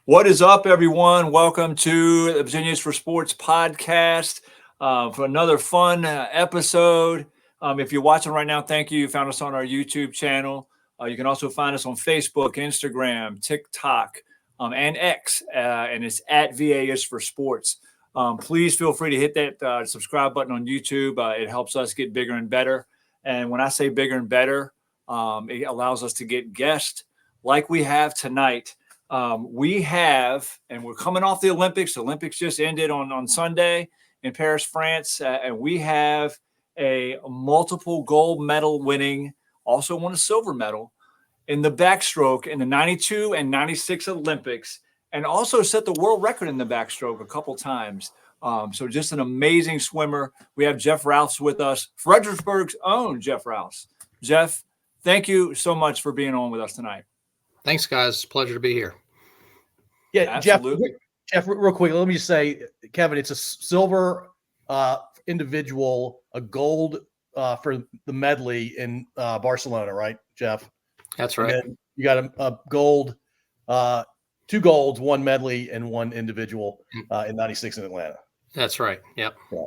What is up, everyone? Welcome to the Virginians for Sports podcast for another fun episode. If you're watching right now, thank you. You found us on our YouTube channel. You can also find us on Facebook, Instagram, TikTok, and X, and it's at VAS for Sports. Please feel free to hit that subscribe button on YouTube. It helps us get bigger and better. And when I say bigger and better, it allows us to get guests like we have tonight. We have, and we're coming off the Olympics. The Olympics just ended on Sunday in Paris, France. And we have a multiple gold medal winning, also won a silver medal in the backstroke in the 92 and 96 Olympics, and also set the world record in the backstroke a couple times. So just an amazing swimmer. We have Jeff Rouse with us, Fredericksburg's own Jeff Rouse. Jeff, thank you so much for being on with us tonight. Thanks, guys. It's a pleasure to be here. Yeah, absolutely. Jeff, real quick, let me just say, Kevin, it's a silver individual, a gold for the medley in Barcelona, right, Jeff? That's right. And you got a gold, two golds, one medley, and one individual in 96 in Atlanta. That's right. Yep. Yeah.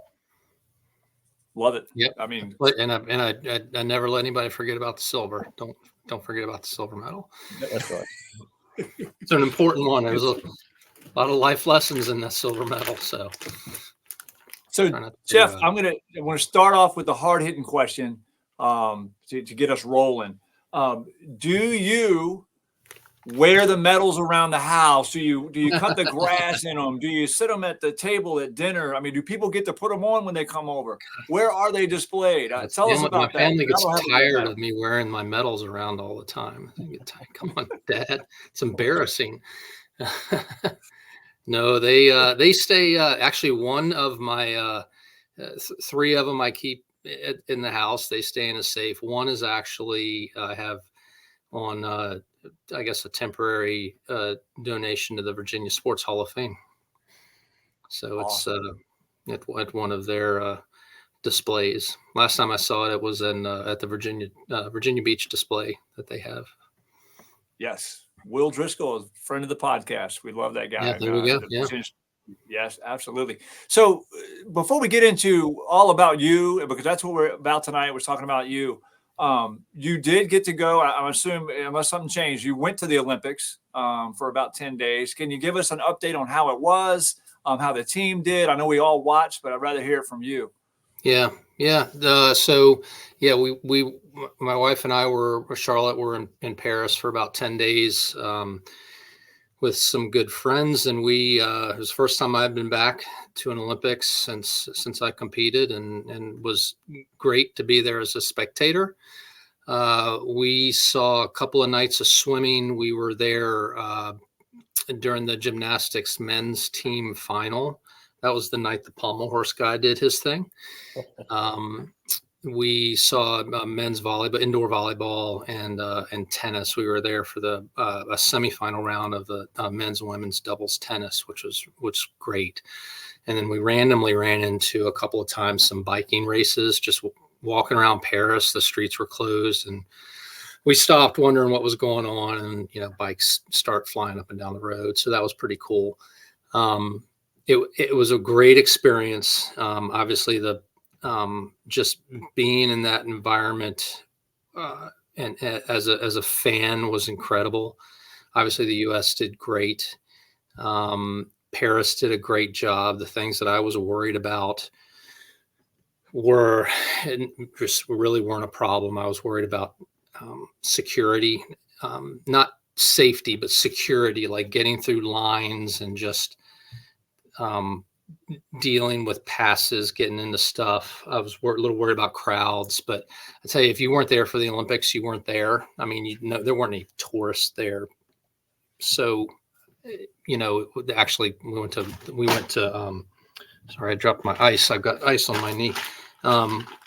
Love it. Yep. I mean, and I never let anybody forget about the silver. Don't forget about the silver medal. That's right. It's an important one. There's a lot of life lessons in that silver medal. So Jeff, I want to start off with the hard hitting question to get us rolling. Do you wear the medals around the house? Do you cut the grass in them? Do you sit them at the table at dinner? I mean, do people get to put them on when they come over? Where are they displayed? Tell us about that. My family gets tired of me wearing my medals around all the time. Come on, Dad. It's embarrassing. No, they stay. Actually, one of my three of them I keep in the house. They stay in a safe. One is actually have on I guess a temporary donation to the Virginia Sports Hall of Fame. So awesome. It's at one of their displays. Last time I saw it, it was at the Virginia Beach display that they have. Yes, Will Driscoll, is a friend of the podcast. We love that guy. Yeah, there we go. Yeah. Yes, absolutely. So before we get into all about you, because that's what we're about tonight, we're talking about you. You did get to go, I'm assuming, unless something changed, you went to the Olympics for about 10 days. Can you give us an update on how it was, how the team did? I know we all watched, but I'd rather hear it from you. Yeah. My wife and I Charlotte were in Paris for about 10 days with some good friends. And it was the first time I've been back to an Olympics since I competed, and was great to be there as a spectator. We saw a couple of nights of swimming. We were there during the gymnastics men's team final. That was the night the pommel horse guy did his thing. We saw men's volleyball, indoor volleyball, and tennis. We were there for a semifinal round of the men's and women's doubles tennis, which was great. And then we randomly ran into a couple of times some biking races, just walking around Paris. The streets were closed, and we stopped wondering what was going on. And bikes start flying up and down the road, so that was pretty cool. It was a great experience. Obviously, just being in that environment and as a fan was incredible. Obviously, the U.S. did great. Paris did a great job. The things that I was worried about really weren't a problem. I was worried about security, not safety, but security, like getting through lines and just dealing with passes, getting into stuff. I was a little worried about crowds, but I tell you, if you weren't there for the Olympics, you weren't there. I mean, there weren't any tourists there. So, actually we went to, sorry, I dropped my ice. I've got ice on my knee.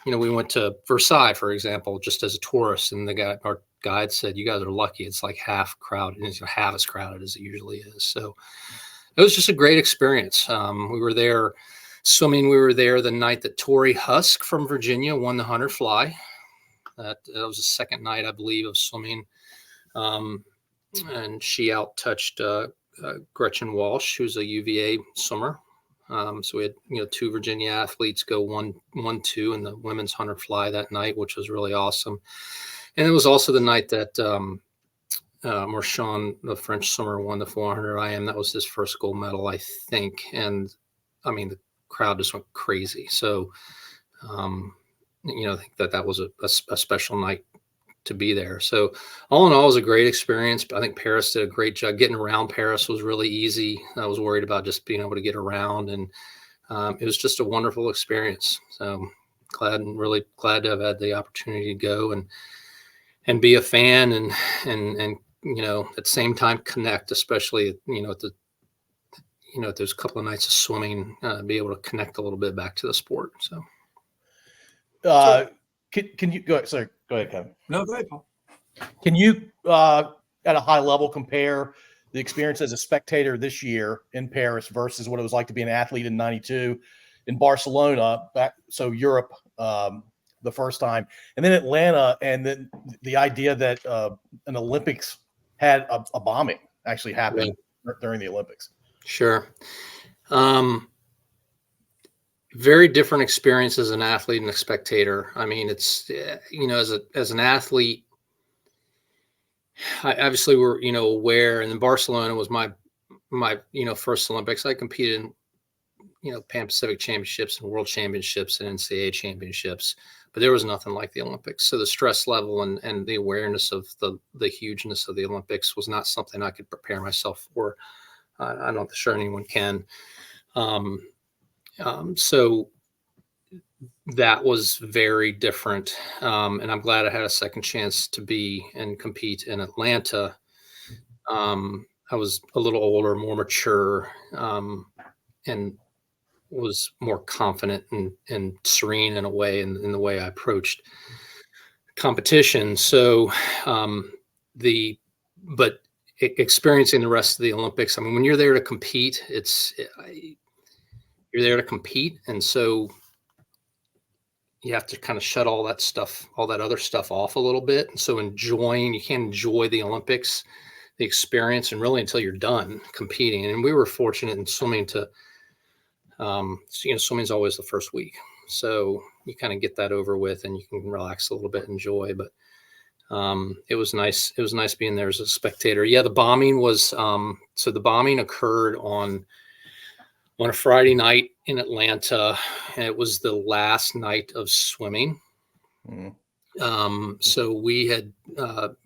We went to Versailles, for example, just as a tourist, and our guide said, "You guys are lucky. It's like half crowded, and it's half as crowded as it usually is." So it was just a great experience. We were there swimming. We were there the night that Tori Husk from Virginia won the 100 fly. That was the second night, I believe, of swimming. And she out-touched Gretchen Walsh, who's a UVA swimmer. So we had, 2 Virginia athletes go 1-2 in the women's 100 fly that night, which was really awesome. And it was also the night that Marchand, the French swimmer, won the 400 IM. That was his first gold medal, I think. And I mean, the crowd just went crazy. So, I think that was a special night to be there. So all in all, it was a great experience. I think Paris did a great job. Getting around Paris was really easy. I was worried about just being able to get around, and it was just a wonderful experience. So really glad to have had the opportunity to go and be a fan and at the same time connect, especially at those couple of nights of swimming, be able to connect a little bit back to the sport. So can you go ahead? Sorry, go ahead, Kevin. No, go ahead, Paul. Can you, at a high level, compare the experience as a spectator this year in Paris versus what it was like to be an athlete in '92 in Barcelona, Europe, the first time, and then Atlanta, and then the idea that an Olympics had a bombing actually happened during the Olympics? Sure. Very different experience as an athlete and a spectator. I mean, it's, as an athlete, I obviously we're, aware, and then Barcelona was my first Olympics. I competed in, Pan Pacific championships and world championships and NCAA championships, but there was nothing like the Olympics. So the stress level and the awareness of the hugeness of the Olympics was not something I could prepare myself for. I'm not sure anyone can. So that was very different. And I'm glad I had a second chance to be and compete in Atlanta. I was a little older, more mature, and was more confident and serene in a way in the way I approached competition. So, experiencing the rest of the Olympics, I mean, when you're there to compete, you're there to compete. And so you have to kind of shut all that other stuff off a little bit. And so you can't enjoy the Olympics, the experience, and really until you're done competing. And we were fortunate in swimming swimming's always the first week. So you kind of get that over with and you can relax a little bit, enjoy, but it was nice. It was nice being there as a spectator. Yeah. The bombing was, so the bombing occurred on a Friday night in Atlanta, and it was the last night of swimming. So we had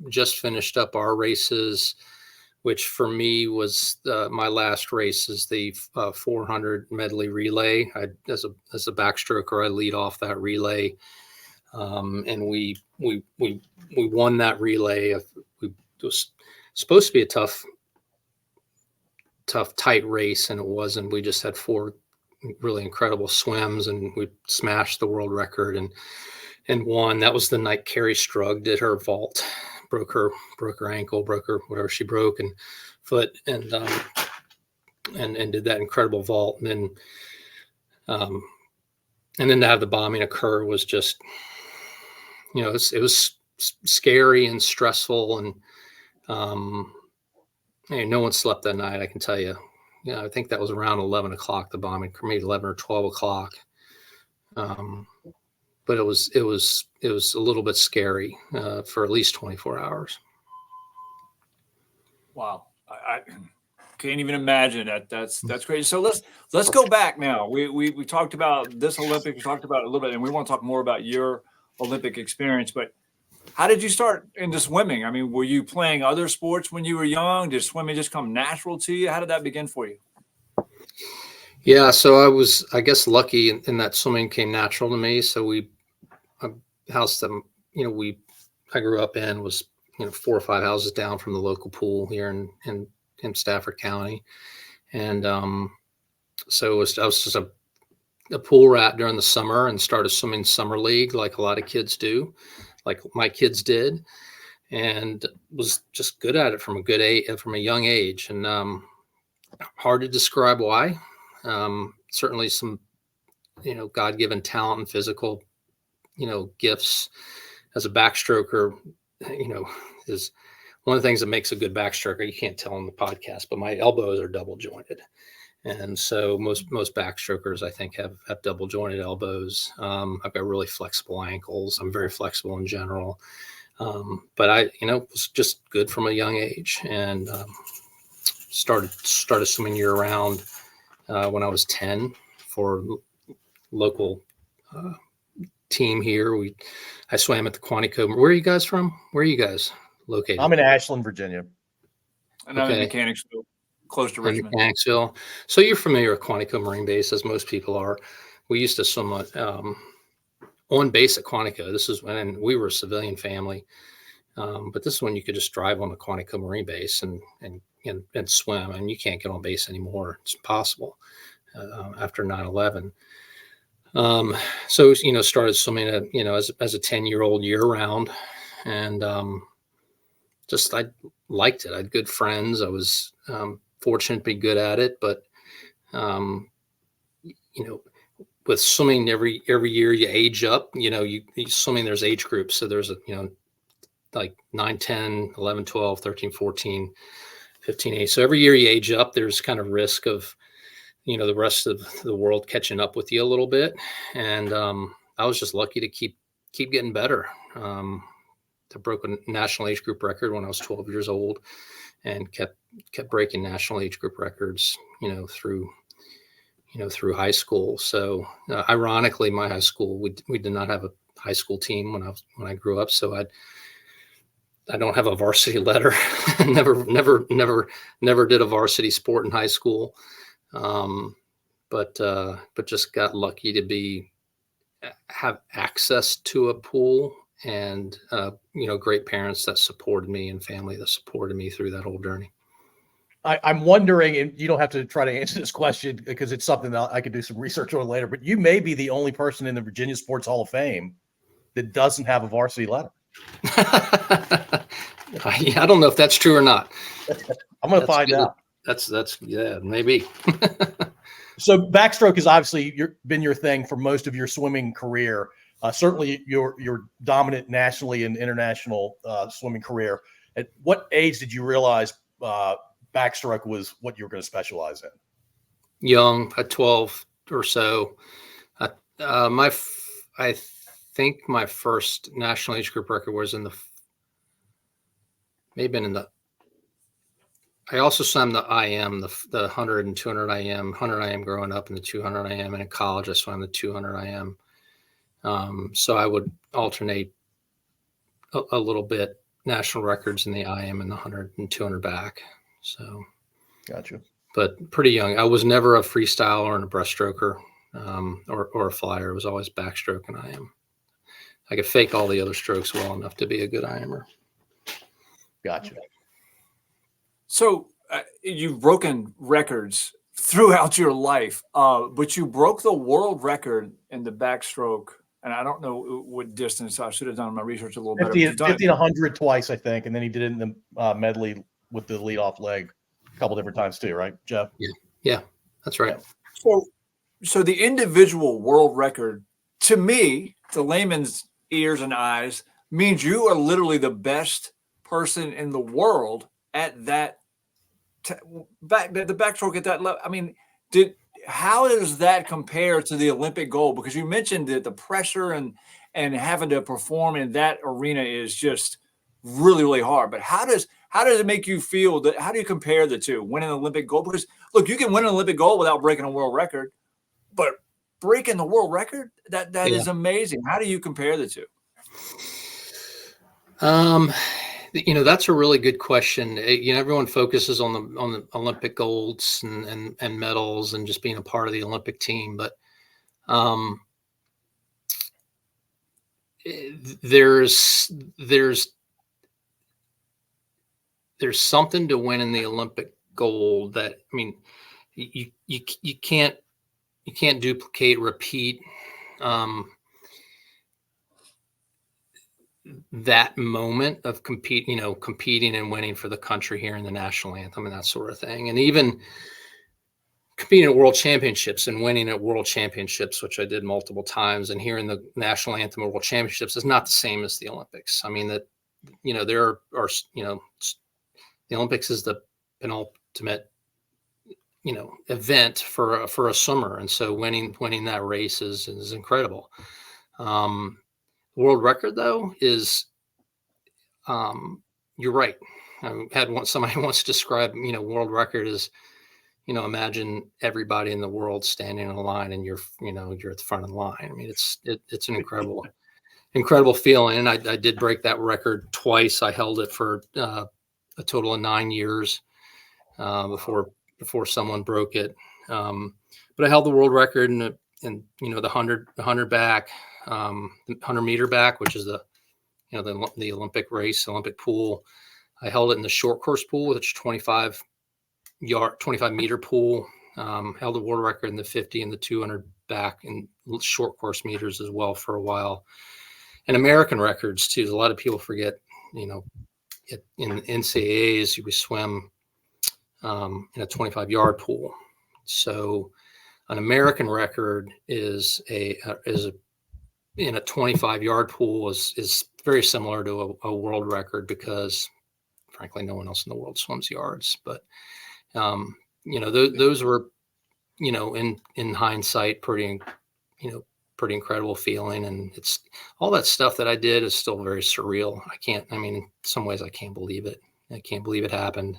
just finished up our races, which for me was my last race is the 400 medley relay. As a backstroker, I lead off that relay, and we won that relay. It was supposed to be a tough, tight race, and it wasn't. We just had 4 really incredible swims, and we smashed the world record and won. That was the night Carrie Strug did her vault, broke her ankle, broke her whatever she broke, and foot, and did that incredible vault. And then to have the bombing occur was just, it was scary and stressful, and no one slept that night, I can tell you. I think that was around 11 o'clock, the bombing, maybe 11 or 12 o'clock. But it was a little bit scary for at least 24 hours. Wow. I can't even imagine that. That's crazy. So let's go back now. We talked about this Olympic, we talked about it a little bit, and we want to talk more about your Olympic experience, but how did you start into swimming? I mean, were you playing other sports when you were young? Did swimming just come natural to you? How did that begin for you? Yeah, so I was, I guess, lucky in that swimming came natural to me. So house that I grew up in was 4 or 5 houses down from the local pool here in Stafford County, and so I was just a pool rat during the summer and started swimming summer league like a lot of kids do, like my kids did, and was just good at it from a young age, and hard to describe why. Certainly some God-given talent and physical gifts as a backstroker, one of the things that makes a good backstroker, you can't tell on the podcast, but my elbows are double jointed. And so most backstrokers, I think, have double jointed elbows. I've got really flexible ankles. I'm very flexible in general. But I, was just good from a young age, and started swimming year round when I was 10 for local team here. I swam at the Quantico. Where are you guys from? Where are you guys located? I'm in Ashland, Virginia. And I'm in Mechanicsville, close to Richmond. Mechanicsville. So you're familiar with Quantico Marine Base, as most people are. We used to swim on base at Quantico. This is when we were a civilian family, but this is when you could just drive on the Quantico Marine Base and swim, and you can't get on base anymore. It's impossible after 9/11. So started swimming at as a 10-year-old year round, and I liked it. I had good friends. I was fortunate to be good at it, but with swimming every year you age up. You swimming, there's age groups, so there's like 9, 10, 11, 12, 13, 14, 15, 8. So every year you age up, there's kind of risk of the rest of the world catching up with you a little bit. And I was just lucky to keep getting better. I broke a national age group record when I was 12 years old, and kept breaking national age group records, through high school. So ironically, my high school, we did not have a high school team when I grew up. So I don't have a varsity letter. never did a varsity sport in high school. But just got lucky to have access to a pool, and great parents that supported me, and family that supported me through that whole journey. I'm wondering, and you don't have to try to answer this question because it's something that I could do some research on later, but you may be the only person in the Virginia Sports Hall of Fame that doesn't have a varsity letter. I don't know if that's true or not. I'm going to find out. That's maybe. So backstroke has obviously been your thing for most of your swimming career. Certainly your dominant nationally and international swimming career. At what age did you realize backstroke was what you were going to specialize in? Young, at 12 or so. I think my first national age group record was I also swam the IM, the 100 and 200 IM, 100 IM growing up, and the 200 IM. And in college, I swam the 200 IM. So I would alternate a little bit national records in the IM and the 100 and 200 back. So, gotcha. But pretty young. I was never a freestyler and a breaststroker or a flyer. It was always backstroke and IM. I could fake all the other strokes well enough to be a good IMer. Gotcha. So you've broken records throughout your life, but you broke the world record in the backstroke. And I don't know what distance. I should have done my research a little better. 50 and 100 twice, I think. And then he did it in the medley with the leadoff leg a couple different times too, right, Jeff? Yeah, that's right. So the individual world record, to me, to layman's ears and eyes, means you are literally the best person in the world at that the backstroke at that level. I mean, how does that compare to the Olympic gold? Because you mentioned that the pressure and having to perform in that arena is just really, really hard. But how does it make you feel? How do you compare the two? Winning an Olympic gold? Because look, you can win an Olympic gold without breaking a world record, but breaking the world record, that is amazing. How do you compare the two? That's a really good question. Everyone focuses on the Olympic golds and medals and just being a part of the Olympic team, but there's something to winning the Olympic gold that, I mean, you can't duplicate, repeat that moment of competing and winning for the country here in the national anthem and that sort of thing. And even competing at world championships and winning at world championships, which I did multiple times, and hearing the national anthem at world championships is not the same as the Olympics. I mean, that there are, the Olympics is the penultimate, event for a swimmer. And so winning that race is incredible. World record though is, you're right. I had somebody once describe, world record is, imagine everybody in the world standing in a line and you're at the front of the line. I mean, it's an incredible feeling. And I did break that record twice. I held it for a total of 9 years before someone broke it. But I held the world record in the 100 back, 100 meter back, which is the Olympic race, Olympic pool. I held it in the short course pool, which is 25 meter pool. Held the world record in the 50 and the 200 back and short course meters as well for a while. And American records too. A lot of people forget, in the NCAAs, we swim in a 25-yard pool. So an American record is in a 25-yard pool is very similar to a world record because, frankly, no one else in the world swims yards. But those were, in hindsight, pretty incredible feeling. And it's all that stuff that I did is still very surreal. In some ways I can't believe it. I can't believe it happened.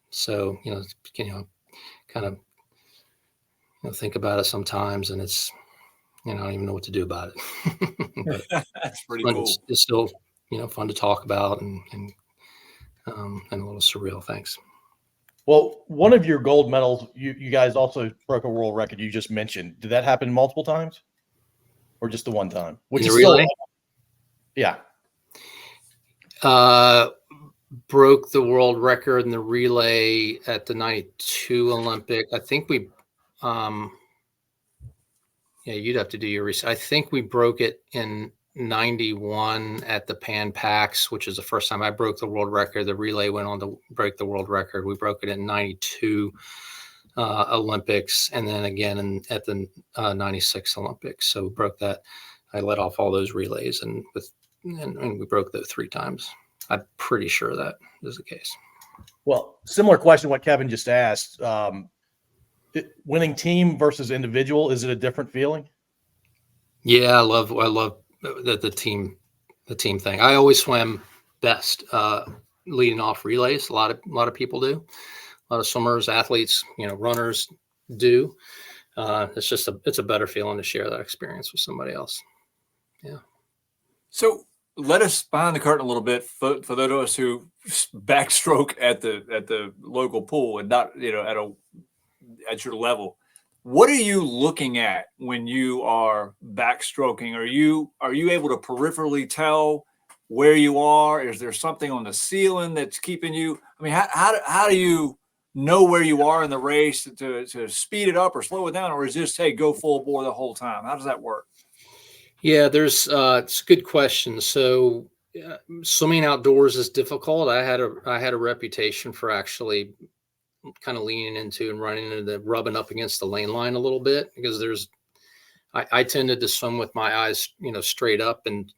So, kind of, think about it sometimes, and it's, I don't even know what to do about it. But that's pretty cool. It's still, fun to talk about and a little surreal. Thanks. Well, one of your gold medals, you guys also broke a world record. You just mentioned. Did that happen multiple times, or just the one time? Which is relay? Yeah. Broke the world record in the relay at the 92 Olympic. I think we, you'd have to do your research. I think we broke it in 91 at the Pan Pacs, which is the first time I broke the world record. The relay went on to break the world record. We broke it in 92 Olympics, and then again at the 96 Olympics. So we broke that. I let off all those relays, and we broke those 3 times. I'm pretty sure that is the case. Well, similar question to what Kevin just asked. Winning team versus individual, is it a different feeling? Yeah, I love the team thing. I always swim best leading off relays. A lot of people do. A lot of swimmers, athletes, runners do. It's a better feeling to share that experience with somebody else. Yeah. So let us behind the curtain a little bit for those of us who backstroke at the local pool and not at your level. What are you looking at when you are backstroking? Are you able to peripherally tell where you are? Is there something on the ceiling that's keeping you? I mean, how do you know where you are in the race to speed it up or slow it down, or is this, hey, go full bore the whole time? How does that work? Yeah, it's a good question. So swimming outdoors is difficult. I had a reputation for actually kind of leaning into and running into rubbing up against the lane line a little bit, because I tended to swim with my eyes, straight up and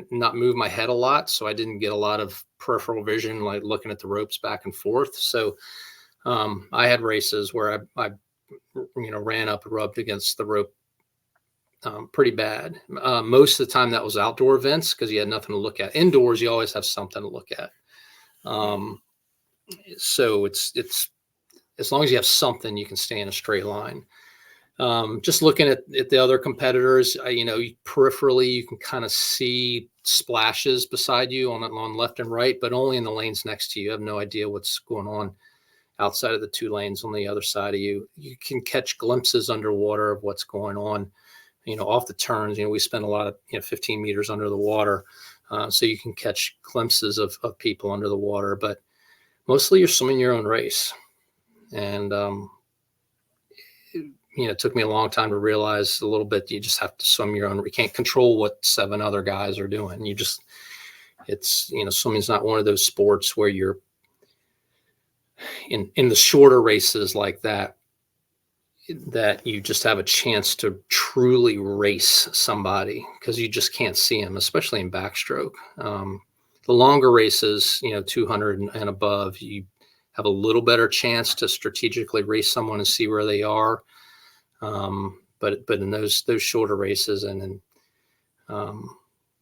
not move my head a lot. So I didn't get a lot of peripheral vision, like looking at the ropes back and forth. So I had races where I ran up and rubbed against the rope pretty bad. Most of the time that was outdoor events because you had nothing to look at. Indoors, you always have something to look at. So it's as long as you have something, you can stay in a straight line. Just looking at the other competitors, peripherally, you can kind of see splashes beside you on left and right, but only in the lanes next to you. You have no idea what's going on outside of the 2 lanes on the other side of you. You can catch glimpses underwater of what's going on, off the turns. We spend a lot of 15 meters under the water, so you can catch glimpses of people under the water, but mostly you're swimming your own race. And it took me a long time to realize a little bit, you just have to swim your own. You can't control what 7 other guys are doing. Swimming's not one of those sports where you're in the shorter races like that. that you just have a chance to truly race somebody, because you just can't see them, especially in backstroke. The longer races, 200 and above, you have a little better chance to strategically race someone and see where they are. But in those shorter races, and then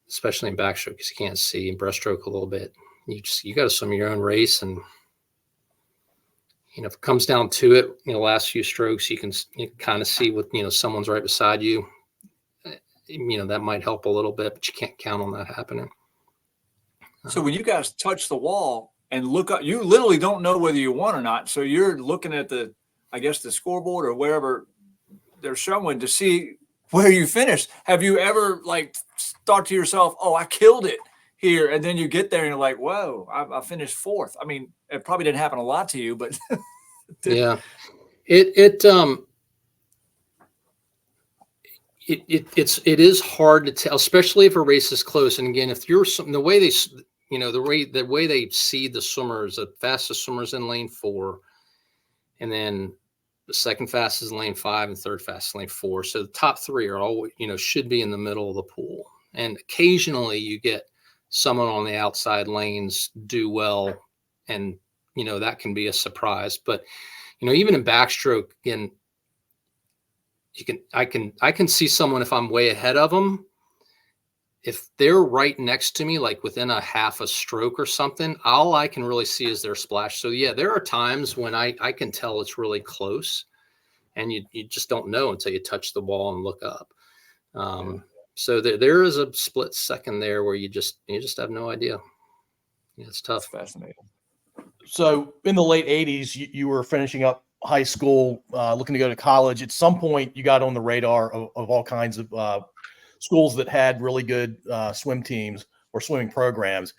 especially in backstroke, because you can't see, and breaststroke a little bit, you got to swim your own race. And if it comes down to it, last few strokes, you can kind of see what, someone's right beside you. That might help a little bit, but you can't count on that happening. So when you guys touch the wall and look up, you literally don't know whether you won or not. So you're looking at the scoreboard or wherever they're showing to see where you finished. Have you ever thought to yourself, "Oh, I killed it here," and then you get there and you're like, "Whoa, I finished fourth"? I mean, it probably didn't happen a lot to you, but yeah, it is hard to tell, especially if a race is close. And again, if you're the way they, the way they seed the swimmers, the fastest swimmers in lane 4, and then the second fastest in lane 5 and third fastest in lane 4. So the top 3 are always, should be in the middle of the pool. And occasionally you get someone on the outside lanes do well, and that can be a surprise. But even in backstroke, again, I can see someone if I'm way ahead of them. If they're right next to me, like within a half a stroke or something, all I can really see is their splash. So yeah, there are times when I can tell it's really close, and you just don't know until you touch the ball and look up. So there is a split second there where you just have no idea. Yeah, it's tough. That's fascinating. So in the late 80s, you were finishing up high school, looking to go to college. At some point, you got on the radar of all kinds of schools that had really good swim teams or swimming programs.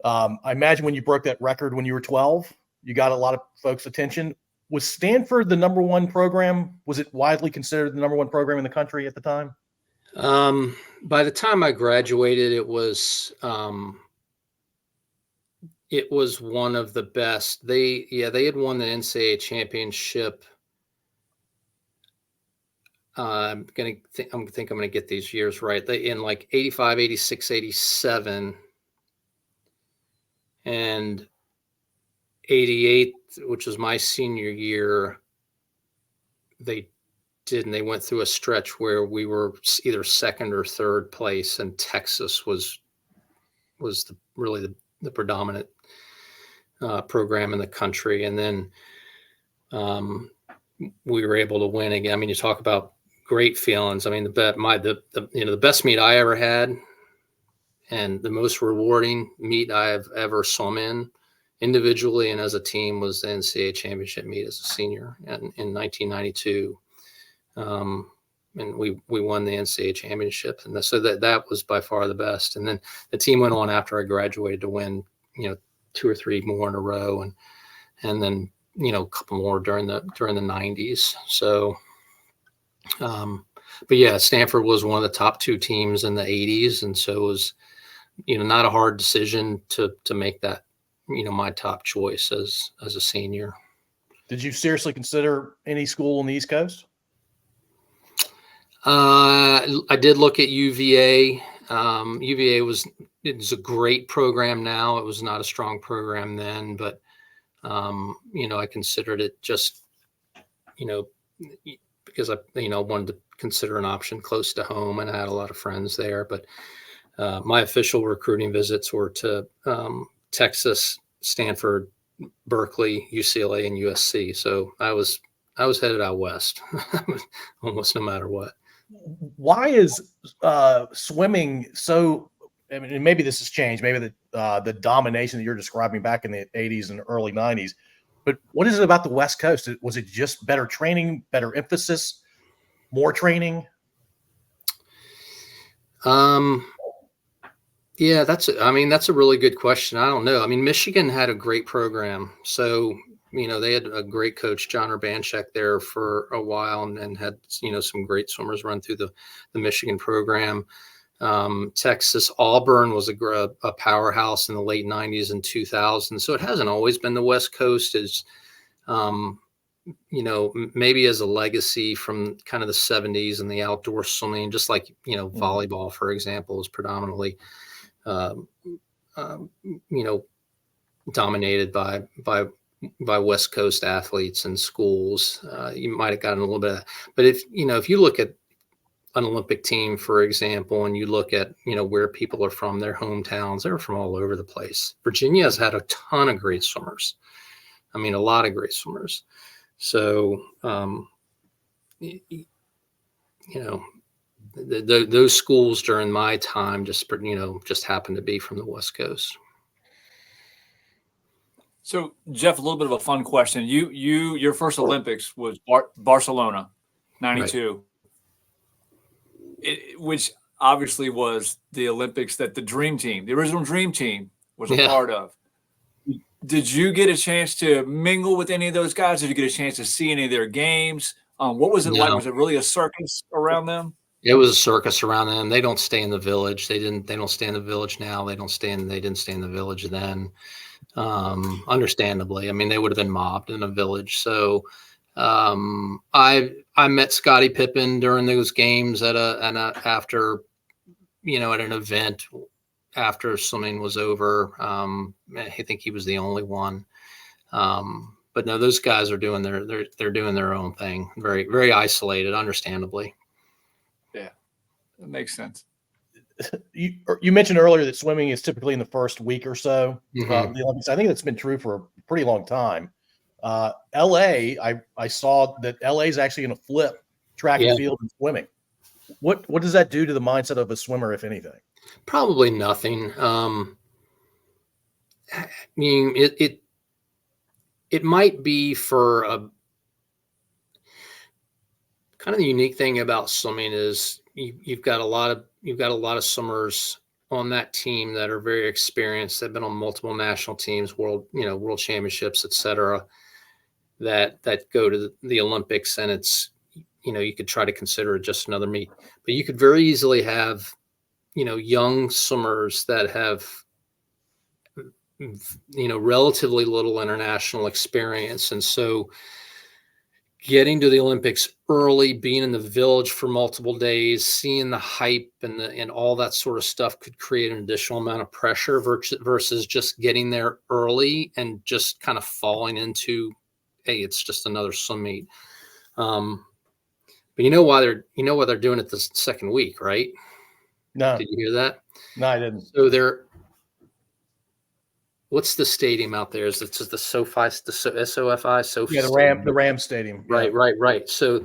I imagine when you broke that record when you were 12, you got a lot of folks' attention. Was Stanford the number one program? Was it widely considered the number one program in the country at the time? By the time I graduated, it was one of the best. They had won the NCAA championship. I'm going to get these years right. They in 85, 86, 87, and 88, which was my senior year. They went through a stretch where we were either second or third place, and Texas was really the predominant program in the country. And then we were able to win again. I mean, you talk about great feelings. I mean, the best meet I ever had, and the most rewarding meet I have ever swum in, individually and as a team, was the NCAA championship meet as a senior in 1992. And we won the NCAA championship, and so that was by far the best. And then the team went on after I graduated to win, 2 or 3 more in a row, and then a couple more during the 90s. So, but yeah, Stanford was one of the top 2 teams in the 80s, and so it was not a hard decision to make that my top choice as a senior. Did you seriously consider any school on the East Coast? I did look at UVA. UVA it's a great program now. It was not a strong program then, but I considered it just because I wanted to consider an option close to home, and I had a lot of friends there. But my official recruiting visits were to Texas, Stanford, Berkeley, UCLA, and USC. So I was headed out west almost no matter what. Why is swimming so? I mean, maybe this has changed. Maybe the domination that you're describing back in the 80s and early 90s. But what is it about the West Coast? Was it just better training, better emphasis, more training? Yeah, that's a really good question. I don't know. I mean, Michigan had a great program. So, they had a great coach, John Urbanchek, there for a while, and had, some great swimmers run through the Michigan program. Texas, Auburn was a powerhouse in the late 90s and 2000s. So it hasn't always been the West Coast. Is maybe as a legacy from kind of the 70s and the outdoor swimming, just like, volleyball, for example, is predominantly, dominated by West Coast athletes and schools. You might have gotten a little bit of that. But if you look at an Olympic team, for example, and you look at, where people are from, their hometowns, they're from all over the place. Virginia has had a ton of great swimmers. I mean, a lot of great swimmers. So, those schools during my time just happened to be from the West Coast. So, Jeff, a little bit of a fun question. Your first Olympics was Barcelona, 92, which obviously was the Olympics that the original Dream Team was a part of. Did you get a chance to mingle with any of those guys? Did you get a chance to see any of their games? What was it like? Was it really a circus around them? It was a circus around them. They don't stay in the village. They don't stay in the village now. They didn't stay in the village then. Understandably. I mean, they would have been mobbed in a village. So I met Scottie Pippen during those games at an event after swimming was over. I think he was the only one. But no, those guys are doing they're doing their own thing. Very, very isolated, understandably. Yeah, that makes sense. You mentioned earlier that swimming is typically in the first week or so Mm-hmm. of the Olympics. I think that's been true for a pretty long time. LA, I saw that LA is actually going to flip track and field and swimming. What does that do to the mindset of a swimmer, if anything? Probably nothing. I mean, it might be for a kind of the unique thing about swimming is you've got a lot of swimmers on that team that are very experienced. They've been on multiple national teams, world championships, et cetera, that go to the Olympics. And it's, you could try to consider it just another meet, but you could very easily have, young swimmers that have, relatively little international experience. And so getting to the Olympics early, being in the village for multiple days, seeing the hype and all that sort of stuff could create an additional amount of pressure versus just getting there early and just kind of falling into, hey, it's just another swim meet. But you know why they're doing it the second week, right? No. Did you hear that? No, I didn't. So what's the stadium out there? Is it just the SoFi, SoFi? Yeah, the Ram Stadium. Right, yeah. Right. So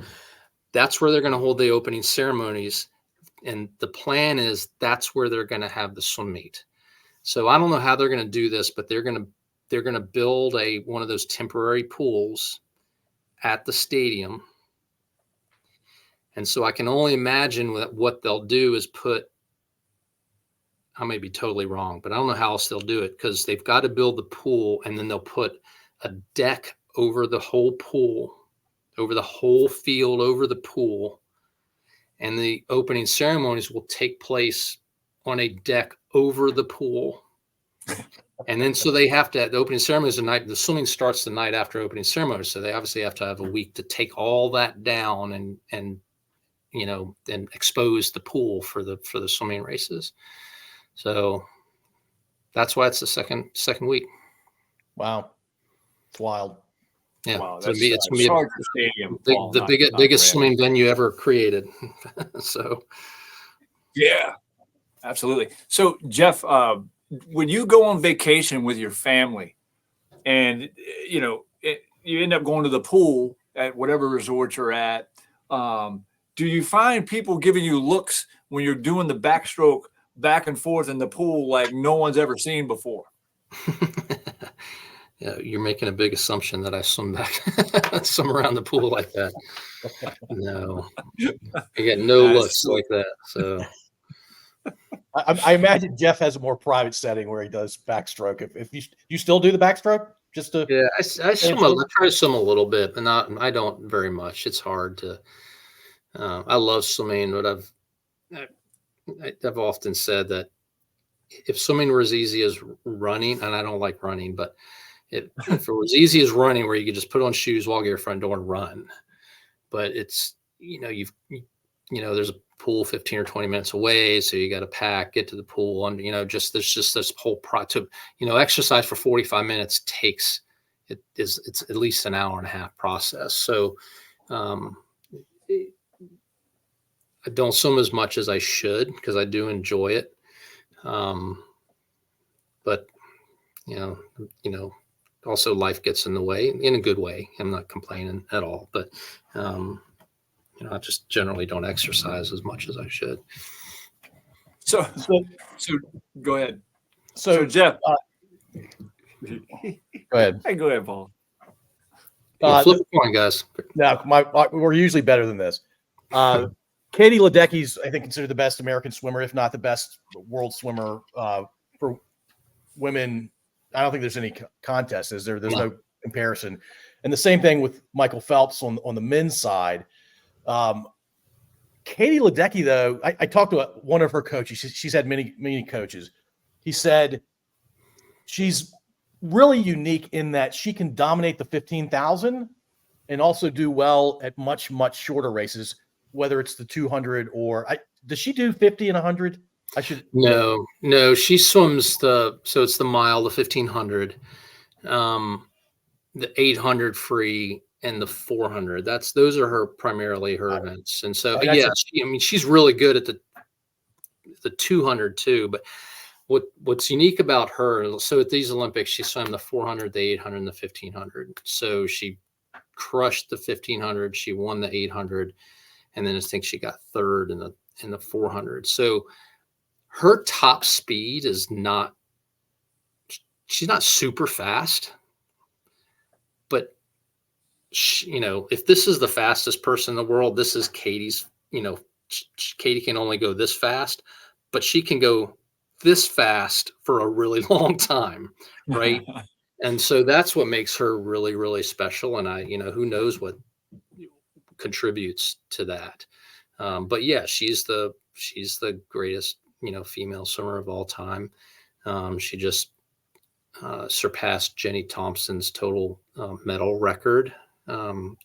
that's where they're going to hold the opening ceremonies. And the plan is that's where they're going to have the swim meet. So I don't know how they're going to do this, but they're going to build one of those temporary pools at the stadium. And so I can only imagine that what they'll do is I may be totally wrong, but I don't know how else they'll do it because they've got to build the pool and then they'll put a deck over the whole pool, over the whole field, over the pool. And the opening ceremonies will take place on a deck over the pool. And then so they have to, the opening ceremonies the swimming starts the night after opening ceremony. So they obviously have to have a week to take all that down and expose the pool for the swimming races. So that's why it's the second week. Wow. It's wild. Yeah. Wow, it's going to be stadium, the biggest swimming venue ever created. So. Yeah, absolutely. So Jeff, when you go on vacation with your family and, you end up going to the pool at whatever resort you're at, do you find people giving you looks when you're doing the backstroke back and forth in the pool like no one's ever seen before? Yeah, you're making a big assumption that I swim around the pool like that. No, I get no looks like that. So I imagine Jeff has a more private setting where he does backstroke. If you still do the backstroke, just to I swim. I try to swim a little bit, but I don't very much. It's hard to. I love swimming, but I've often said that if swimming were as easy as running, and I don't like running, but if it was easy as running, where you could just put on shoes, walk to your front door and run, but it's, there's a pool 15 or 20 minutes away. So you got to pack, get to the pool. And, there's just this whole exercise for 45 minutes it's at least an hour and a half process. So, I don't swim as much as I should, because I do enjoy it. But, also life gets in the way, in a good way. I'm not complaining at all, but, I just generally don't exercise as much as I should. So go ahead. So Jeff, go ahead. Hey, go ahead, Paul. Flip a coin, guys. No, we're usually better than this. Katie Ledecky's, I think, considered the best American swimmer, if not the best world swimmer for women. I don't think there's any contest. There's no comparison. And the same thing with Michael Phelps on the men's side. Katie Ledecky, though, I talked to one of her coaches. She's had many coaches. He said she's really unique in that she can dominate the 15,000 and also do well at much, much shorter races, whether it's the 200 or does she do 50 and 100? No, she swims so it's the mile, the 1500, the 800 free, and the 400. Those are primarily her events. And so, she's really good at the 200 too. But what's unique about her, so at these Olympics, she swam the 400, the 800, and the 1500. So she crushed the 1500. She won the 800, and then I think she got third in the 400. So her top speed is she's not super fast, but if this is the fastest person in the world, this is Katie's, Katie can only go this fast, but she can go this fast for a really long time. Right. And so that's what makes her really, really special. And who knows what contributes to that. But yeah, she's the greatest, female swimmer of all time. She just surpassed Jenny Thompson's total medal record.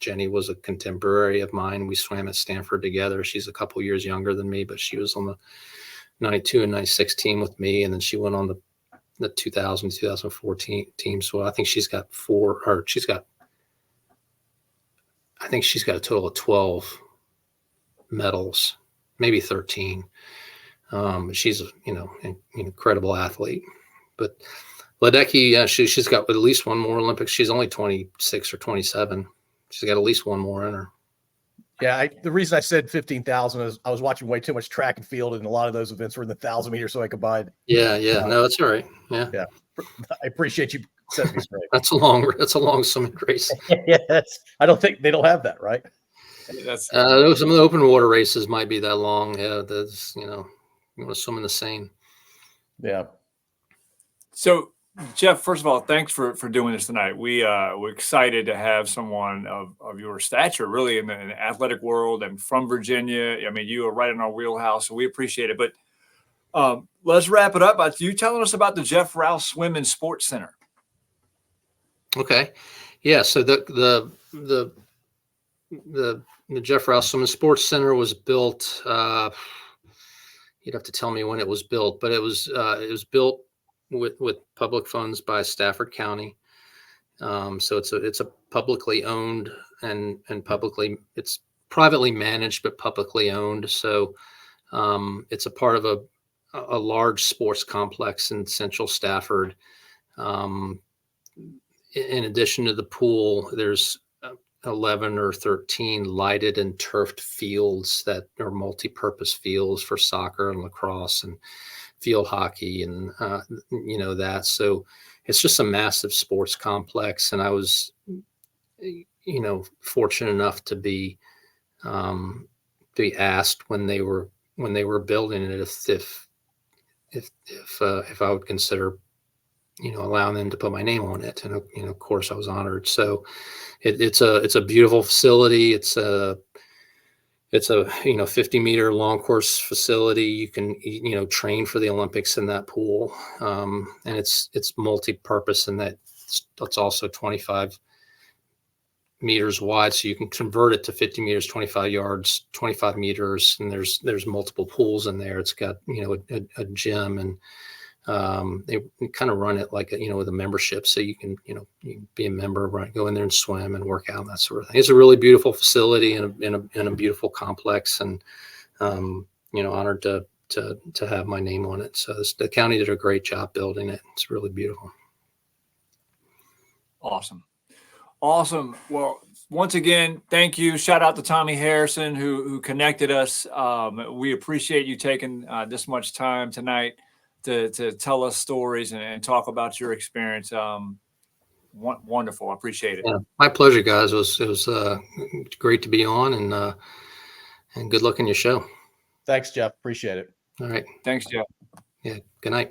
Jenny was a contemporary of mine. We swam at Stanford together. She's a couple years younger than me, but she was on the 92 and 96 team with me. And then she went on the 2000, 2014 team. So I think she's got a total of 12 medals, maybe 13. She's an incredible athlete. But Ledecky, she's got at least one more Olympics. She's only 26 or 27. She's got at least one more in her. Yeah, the reason I said 15,000 is I was watching way too much track and field, and a lot of those events were in the 1,000 meters, so I combined. Yeah. No, that's all right. Yeah. I appreciate you setting me straight. That's a long swimming race. Yes, I don't think they don't have that, right? Some of the open water races might be that long. Yeah, that's you want to swim in the Seine. Yeah. So, Jeff, first of all, thanks for doing this tonight. We're excited to have someone of your stature, really, in the athletic world, and from Virginia. I mean, you are right in our wheelhouse, so we appreciate it. But let's wrap it up by you telling us about the Jeff Rouse Swim and Sports Center. Okay, yeah. So the Jeff Rouse Swim and Sports Center was built. You'd have to tell me when it was built, but it was built with public funds by Stafford County. So it's a publicly owned and it's privately managed, but publicly owned. So it's a part of a large sports complex in Central Stafford. In addition to the pool, there's 11 or 13 lighted and turfed fields that are multi-purpose fields for soccer and lacrosse and field hockey and that. So it's just a massive sports complex. And I was fortunate enough to be asked when they were building it if I would consider allowing them to put my name on it. And of course I was honored. So it's a beautiful facility. It's a 50-meter long course facility. You can train for the Olympics in that pool, and it's multi-purpose in that that's also 25 meters wide, so you can convert it to 50 meters, 25 yards, 25 meters, and there's multiple pools in there. It's got, you know, a gym, and they kind of run it like a, you know, with a membership, so you can, you know, you can be a member, right, go in there and swim and work out and that sort of thing. It's a really beautiful facility and a beautiful complex, and you know, honored to have my name on it. So the county did a great job building it. It's really beautiful. Awesome. Well, once again, thank you. Shout out to Tommy Harrison who connected us. We appreciate you taking this much time tonight to tell us stories and talk about your experience. Wonderful. I appreciate it. Yeah, my pleasure, guys. It was great to be on, and good luck in your show. Thanks, Jeff. Appreciate it. All right. Thanks, Jeff. Yeah. Good night.